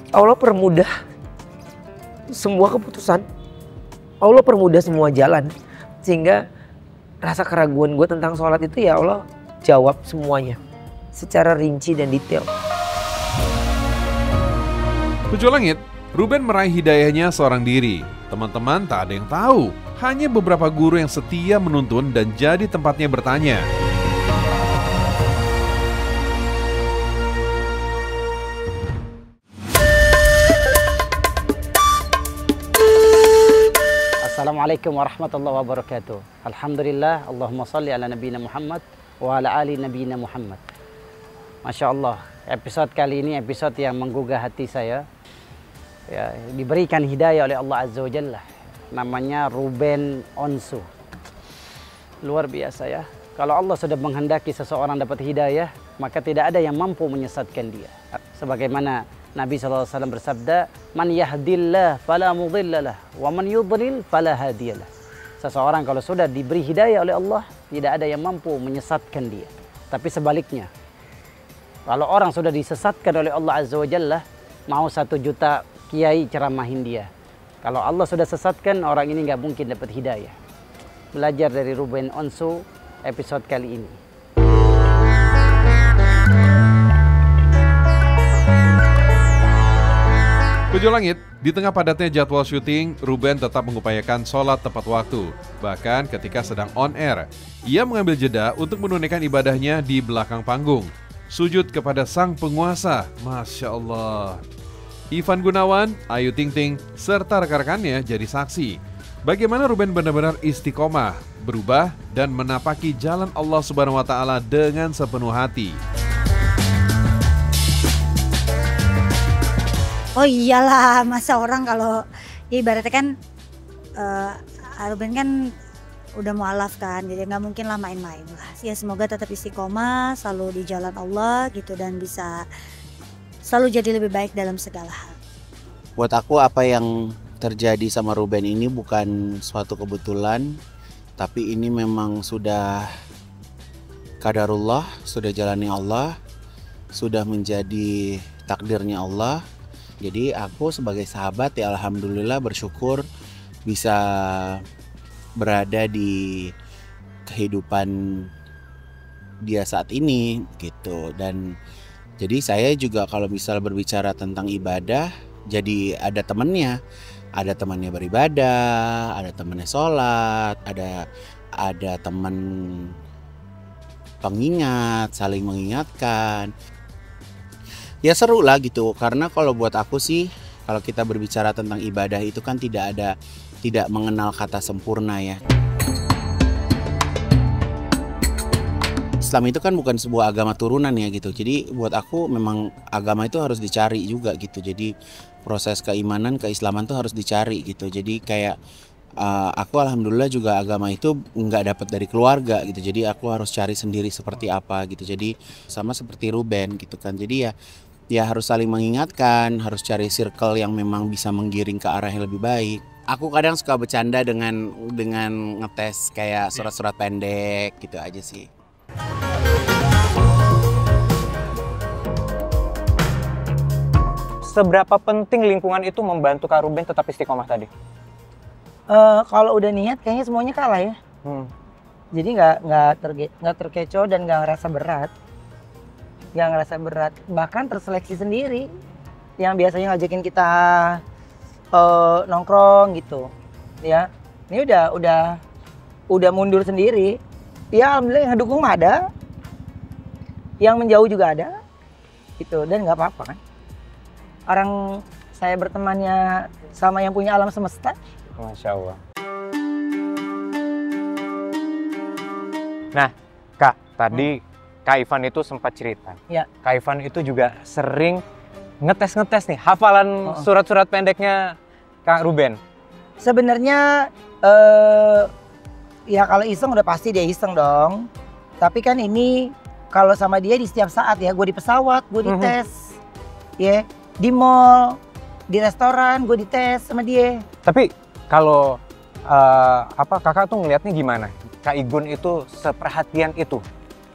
Allah permudah semua keputusan. Allah permudah semua jalan. Sehingga rasa keraguan gue tentang sholat itu ya Allah jawab semuanya. Secara rinci dan detail. Tujuh Langit, Ruben meraih hidayahnya seorang diri. Teman-teman tak ada yang tahu. Hanya beberapa guru yang setia menuntun dan jadi tempatnya bertanya. Assalamualaikum warahmatullahi wabarakatuh. Alhamdulillah, Allahumma salli ala nabiyina Muhammad wa ala ali nabiyina Muhammad. Masya Allah, episode kali ini episode yang menggugah hati saya. Ya, diberikan hidayah oleh Allah Azza wa Jalla. Namanya Ruben Onsu. Luar biasa ya. Kalau Allah sudah menghendaki seseorang dapat hidayah, maka tidak ada yang mampu menyesatkan dia. Sebagaimana Nabi SAW bersabda, "Man yahdillah fala mudhillalah, wa man yudlil fala hadiyalah." Seseorang kalau sudah diberi hidayah oleh Allah, tidak ada yang mampu menyesatkan dia. Tapi sebaliknya, kalau orang sudah disesatkan oleh Allah Azza wa Jalla, mau 1 juta kiai ceramahin dia. Kalau Allah sudah sesatkan, orang ini nggak mungkin dapat hidayah. Belajar dari Ruben Onsu episode kali ini. Tujuh Langit, di tengah padatnya jadwal syuting, Ruben tetap mengupayakan sholat tepat waktu. Bahkan ketika sedang on air, ia mengambil jeda untuk menunaikan ibadahnya di belakang panggung. Sujud kepada sang penguasa, Masya Allah. Ivan Gunawan, Ayu Ting Ting, serta rekan-rekannya jadi saksi. Bagaimana Ruben benar-benar istiqomah, berubah, dan menapaki jalan Allah Subhanahu wa Ta'ala dengan sepenuh hati. Oh iyalah, masa orang kalau ya ibaratnya kan Ruben kan udah mualaf kan, jadi nggak mungkin lah main-main lah. Ya semoga tetap istiqomah, selalu di jalan Allah gitu, dan bisa selalu jadi lebih baik dalam segala hal. Buat aku apa yang terjadi sama Ruben ini bukan suatu kebetulan, tapi ini memang sudah qadarullah, sudah jalani Allah, sudah menjadi takdirnya Allah. Jadi aku sebagai sahabat ya alhamdulillah bersyukur bisa berada di kehidupan dia saat ini gitu. Dan jadi saya juga kalau misal berbicara tentang ibadah, jadi ada temannya beribadah, ada temannya sholat, ada teman pengingat, saling mengingatkan. Ya seru lah gitu, karena kalau buat aku sih, kalau kita berbicara tentang ibadah itu kan tidak mengenal kata sempurna ya. Islam itu kan bukan sebuah agama turunan ya gitu. Jadi buat aku memang agama itu harus dicari juga gitu. Jadi proses keimanan, keislaman tuh harus dicari gitu. Jadi kayak aku alhamdulillah juga agama itu nggak dapat dari keluarga gitu. Jadi aku harus cari sendiri seperti apa gitu. Jadi sama seperti Ruben gitu kan. Jadi ya harus saling mengingatkan, harus cari circle yang memang bisa menggiring ke arah yang lebih baik. Aku kadang suka bercanda dengan ngetes kayak surat-surat pendek gitu aja sih. Seberapa penting lingkungan itu membantu Kak Ruben tetap istiqomah tadi? Kalau udah niat kayaknya semuanya kalah ya. Jadi nggak terkecoh dan nggak ngerasa berat. Bahkan terseleksi sendiri. Yang biasanya ngajakin kita nongkrong gitu. Ya, ini udah mundur sendiri. Ya alhamdulillah yang dukung ada, yang menjauh juga ada, gitu. Dan nggak apa-apa kan. Orang saya bertemannya sama yang punya alam semesta. Masya Allah. Nah, Kak, tadi Kak Ivan itu sempat cerita. Ya. Kak Ivan itu juga sering ngetes nih, hafalan surat-surat pendeknya Kak Ruben. Sebenarnya ya kalau iseng udah pasti dia iseng dong. Tapi kan ini kalau sama dia di setiap saat ya, gue di pesawat, gue dites. Ya, di mall, di restoran, gue dites sama dia. Tapi kalau kakak tuh ngelihatnya gimana? Kak Igun itu seperhatian itu?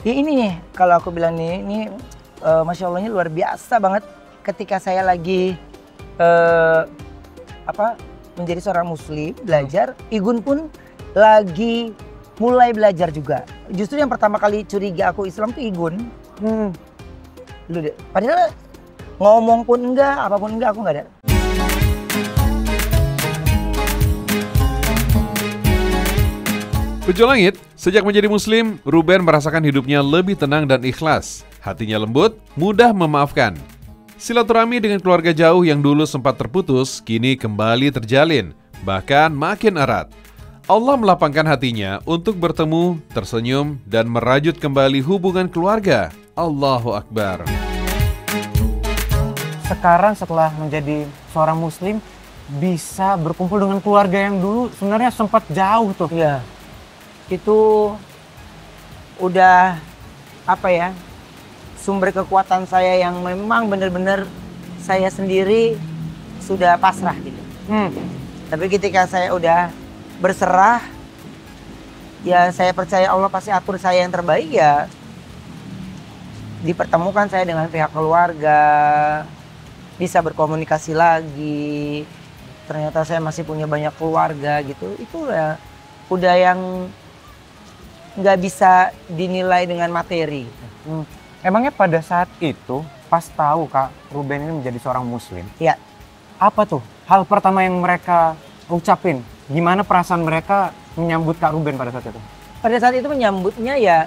Ya ini nih, kalau aku bilang nih, ini Masya Allah ini luar biasa banget. Ketika saya lagi menjadi seorang muslim, belajar, Igun pun lagi mulai belajar juga. Justru yang pertama kali curiga aku Islam tuh Igun. Lu deh. Padahal ngomong pun enggak, apapun enggak, aku enggak ada. Bejo Langit, sejak menjadi muslim, Ruben merasakan hidupnya lebih tenang dan ikhlas. Hatinya lembut, mudah memaafkan. Silaturahmi dengan keluarga jauh yang dulu sempat terputus, kini kembali terjalin, bahkan makin erat. Allah melapangkan hatinya untuk bertemu, tersenyum, dan merajut kembali hubungan keluarga. Allahu Akbar. Sekarang setelah menjadi seorang muslim, bisa berkumpul dengan keluarga yang dulu sebenarnya sempat jauh tuh. Iya. Itu udah apa ya, sumber kekuatan saya yang memang benar-benar saya sendiri sudah pasrah gitu. Tapi ketika saya udah berserah, ya saya percaya Allah pasti atur saya yang terbaik, ya dipertemukan saya dengan pihak keluarga, bisa berkomunikasi lagi, ternyata saya masih punya banyak keluarga gitu. Itu udah yang nggak bisa dinilai dengan materi. Emangnya pada saat itu, pas tahu Kak Ruben ini menjadi seorang muslim, Ya, apa tuh hal pertama yang mereka ucapin? Gimana perasaan mereka menyambut Kak Ruben pada saat itu? pada saat itu menyambutnya ya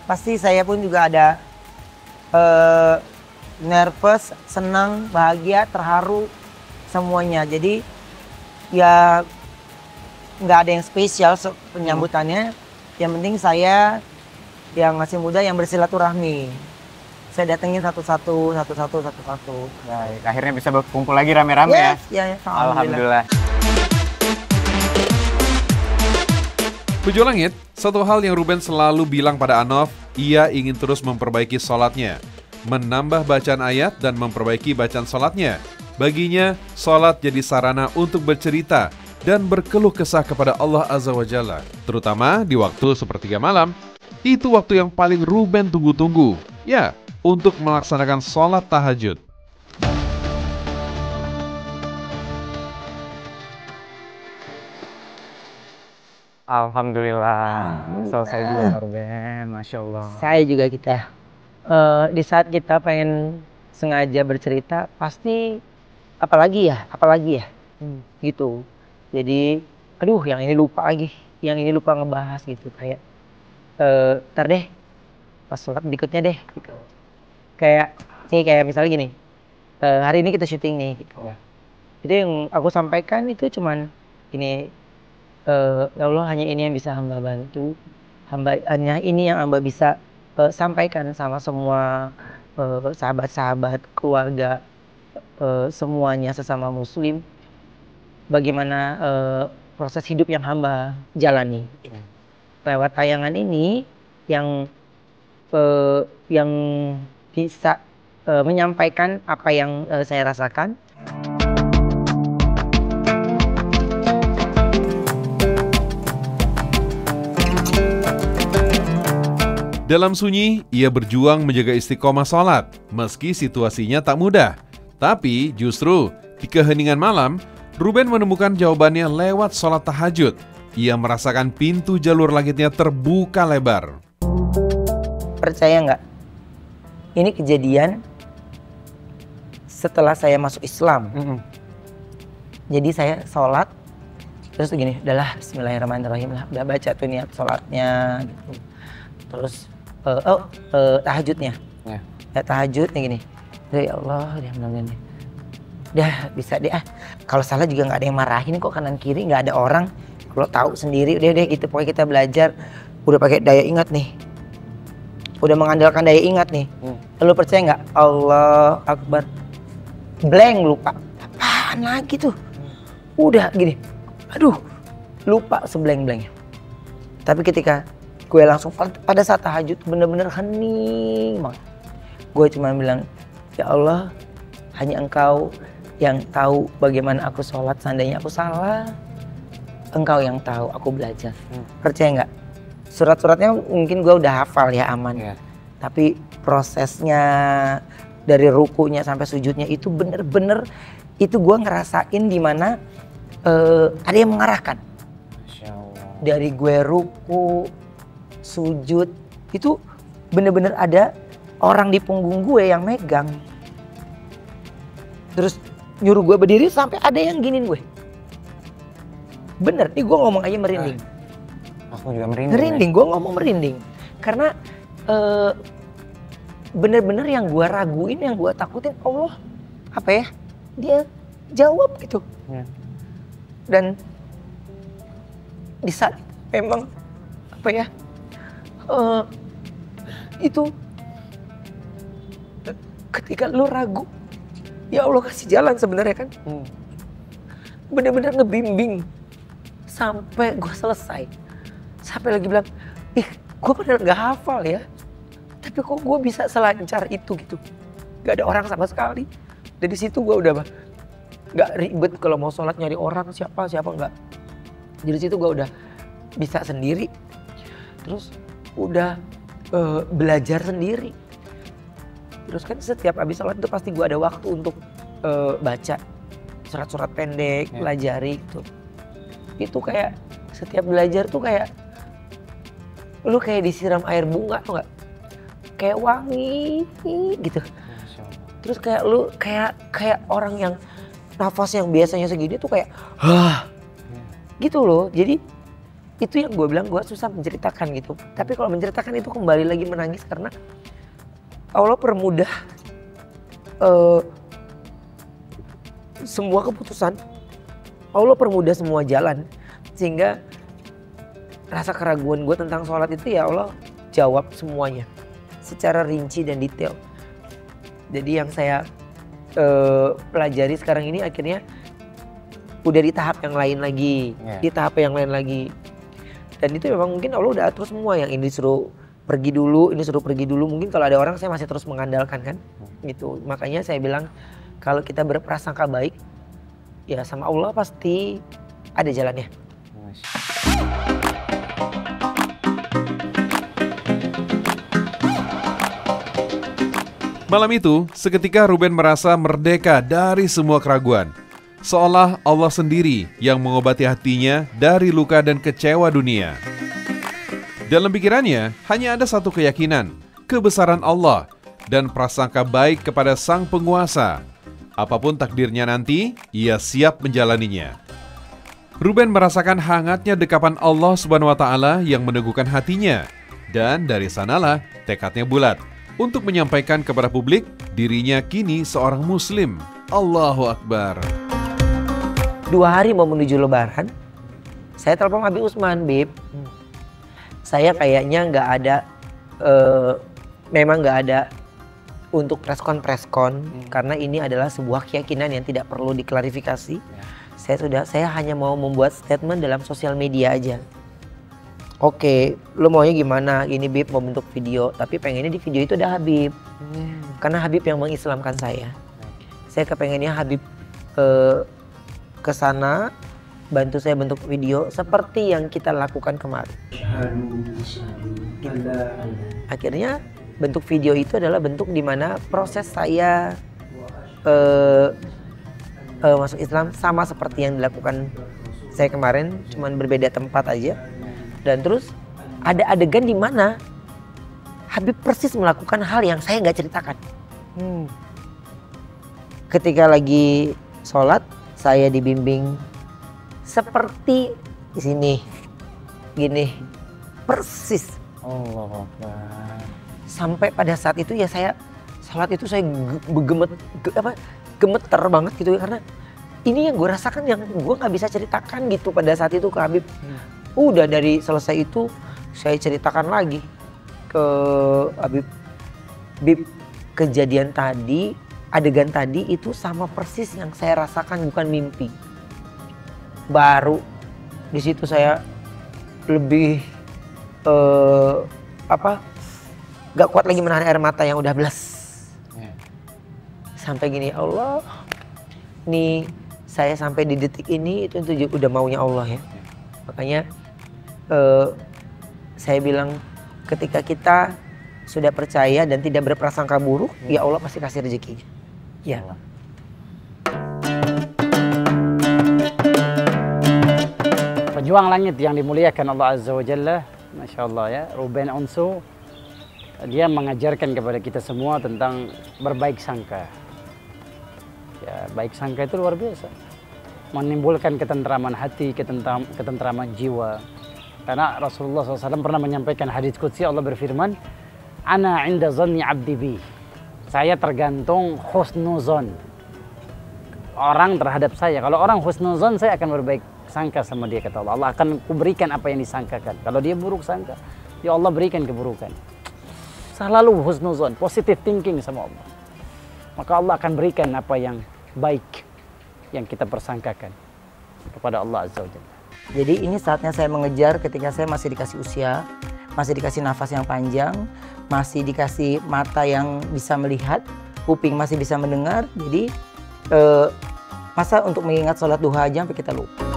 pasti saya pun juga ada nervous, senang, bahagia, terharu, semuanya. Jadi ya nggak ada yang spesial penyambutannya. Yang penting saya yang masih muda yang bersilaturahmi. Saya datengin satu-satu. Baik, akhirnya bisa berkumpul lagi rame-rame ya? Ya, Alhamdulillah. Bejo Langit, satu hal yang Ruben selalu bilang pada Anov, ia ingin terus memperbaiki sholatnya, menambah bacaan ayat dan memperbaiki bacaan sholatnya. Baginya, sholat jadi sarana untuk bercerita dan berkeluh kesah kepada Allah Azza wa Jalla, terutama di waktu sepertiga malam. Itu waktu yang paling Ruben tunggu-tunggu, ya, untuk melaksanakan sholat tahajud. Alhamdulillah, selesai juga Kak Ruben, Masya Allah. Saya juga di saat kita pengen sengaja bercerita, pasti apalagi ya, gitu. Jadi, aduh, yang ini lupa lagi, yang ini lupa ngebahas gitu, kayak ntar deh, pas sholat berikutnya deh, gitu. Kayak misalnya gini, hari ini kita syuting nih, gitu. Jadi yang aku sampaikan itu cuman ini, ya Allah, hanya ini yang bisa hamba bantu, hanya ini yang hamba bisa sampaikan sama semua sahabat-sahabat, keluarga, semuanya sesama muslim, bagaimana proses hidup yang hamba jalani. Lewat tayangan ini yang bisa menyampaikan apa yang saya rasakan. Dalam sunyi, ia berjuang menjaga istiqomah sholat, meski situasinya tak mudah. Tapi justru di keheningan malam, Ruben menemukan jawabannya lewat sholat tahajud. Ia merasakan pintu jalur langitnya terbuka lebar. Percaya nggak? Ini kejadian setelah saya masuk Islam. Jadi saya sholat, terus begini, udahlah bismillahirrahmanirrahim lah, udah baca tuh niat sholatnya gitu. Terus tahajudnya, ya tahajudnya gini, ya Allah, udah bisa deh, kalau salah juga nggak ada yang marahin kok, kanan kiri nggak ada orang, kalau tahu sendiri udah gitu. Pokoknya kita belajar udah pakai daya ingat nih, udah mengandalkan daya ingat nih. Lalu percaya nggak, Allah Akbar, blank, lupa apaan lagi tuh, udah gini, aduh lupa seblank-blanknya. Tapi ketika gue langsung pada saat tahajud bener-bener hening banget, gue cuma bilang, ya Allah, hanya Engkau yang tahu bagaimana aku sholat. Seandainya aku salah, Engkau yang tahu, aku belajar. Percaya nggak? Surat-suratnya mungkin gue udah hafal ya, aman. Tapi prosesnya dari rukunya sampai sujudnya itu bener-bener itu gue ngerasain di mana ada yang mengarahkan. Masya Allah. Dari gue ruku, sujud itu bener-bener ada orang di punggung gue yang megang. Terus nyuruh gue berdiri sampai ada yang giniin gue. Bener, nih gue ngomong aja merinding. Aku juga merinding. Merinding, gue ngomong merinding. Karena bener-bener yang gue raguin, yang gue takutin Allah apa ya, dia jawab gitu. Ya. Dan di saat memang apa ya, itu ketika lu ragu, ya Allah kasih jalan sebenarnya kan. Bener-bener ngebimbing sampai gue selesai. Sampai lagi bilang, ih gue padahal gak hafal ya, tapi kok gue bisa selancar itu gitu. Gak ada orang sama sekali. Dari situ gue udah gak ribet kalau mau sholat nyari orang siapa nggak. Dari situ gue udah bisa sendiri. Terus udah belajar sendiri. Terus kan setiap habis sholat itu pasti gue ada waktu untuk baca surat-surat pendek, pelajari gitu. Itu kayak setiap belajar tuh kayak lu kayak disiram air bunga tuh nggak? Kayak wangi gitu. Terus kayak lu kayak orang yang nafas yang biasanya segini tuh kayak gitu loh. Jadi itu yang gue bilang gue susah menceritakan gitu. Tapi kalau menceritakan itu kembali lagi menangis karena Allah permudah semua keputusan. Allah permudah semua jalan. Sehingga rasa keraguan gue tentang sholat itu ya Allah jawab semuanya secara rinci dan detail. Jadi yang saya pelajari sekarang ini akhirnya udah di tahap yang lain lagi, di tahap yang lain lagi. Dan itu memang mungkin Allah udah atur semua, yang ini suruh pergi dulu, ini suruh pergi dulu. Mungkin kalau ada orang saya masih terus mengandalkan kan, gitu. Makanya saya bilang kalau kita berprasangka baik, ya sama Allah pasti ada jalannya. Malam itu, seketika Ruben merasa merdeka dari semua keraguan. Seolah Allah sendiri yang mengobati hatinya dari luka dan kecewa dunia. Dalam pikirannya, hanya ada satu keyakinan, kebesaran Allah, dan prasangka baik kepada Sang Penguasa. Apapun takdirnya nanti, ia siap menjalaninya. Ruben merasakan hangatnya dekapan Allah Subhanahu wa Ta'ala yang meneguhkan hatinya. Dan dari sanalah tekadnya bulat untuk menyampaikan kepada publik dirinya kini seorang Muslim. Allahu Akbar. 2 hari mau menuju Lebaran, saya telepon Habib Usman, Bib. Saya kayaknya nggak ada, memang nggak ada untuk preskon karena ini adalah sebuah keyakinan yang tidak perlu diklarifikasi. Saya hanya mau membuat statement dalam sosial media aja. Oke, lo maunya gimana? Ini Bib mau bentuk video, tapi pengennya di video itu ada Habib. Karena Habib yang mengislamkan saya. Saya kepengennya Habib ke sana bantu saya bentuk video seperti yang kita lakukan kemarin. Gitu. Akhirnya bentuk video itu adalah bentuk di mana proses saya masuk Islam sama seperti yang dilakukan saya kemarin, cuman berbeda tempat aja. Dan terus ada adegan di mana Habib persis melakukan hal yang saya nggak ceritakan. Ketika lagi sholat, saya dibimbing seperti di sini, gini, persis. Allah Akbar. Sampai pada saat itu ya saya sholat itu saya gemeter banget gitu karena ini yang gue rasakan yang gue nggak bisa ceritakan gitu pada saat itu ke Habib. Udah dari selesai itu saya ceritakan lagi ke Habib. Bib, kejadian tadi, adegan tadi itu sama persis yang saya rasakan, bukan mimpi. Baru di situ saya lebih gak kuat lagi menahan air mata yang udah belas. Sampai gini, Allah, nih saya sampai di detik ini itu udah maunya Allah ya. Makanya saya bilang ketika kita sudah percaya dan tidak berprasangka buruk, ya Allah pasti kasih rezekinya. Ya. Pejuang langit yang dimuliakan Allah Azza wa Jalla, Masya Allah ya, Ruben Onsu, dia mengajarkan kepada kita semua tentang berbaik sangka. Ya, baik sangka itu luar biasa. Menimbulkan ketentraman hati, ketentraman jiwa. Karena Rasulullah SAW pernah menyampaikan hadits qudsi, Allah berfirman, Ana inda zanni abdi bi. Saya tergantung husnuzon. Orang terhadap saya. Kalau orang husnuzon, saya akan berbaik sangka sama dia, kata Allah. Allah akan kuberikan apa yang disangkakan. Kalau dia buruk sangka, ya Allah berikan keburukan. Selalu husnuzon, positive thinking sama Allah. Maka Allah akan berikan apa yang baik yang kita persangkakan kepada Allah Azza wa Jalla. Jadi ini saatnya saya mengejar ketika saya masih dikasih usia, masih dikasih nafas yang panjang, masih dikasih mata yang bisa melihat, kuping masih bisa mendengar. Jadi masa untuk mengingat sholat duha aja sampai kita lupa.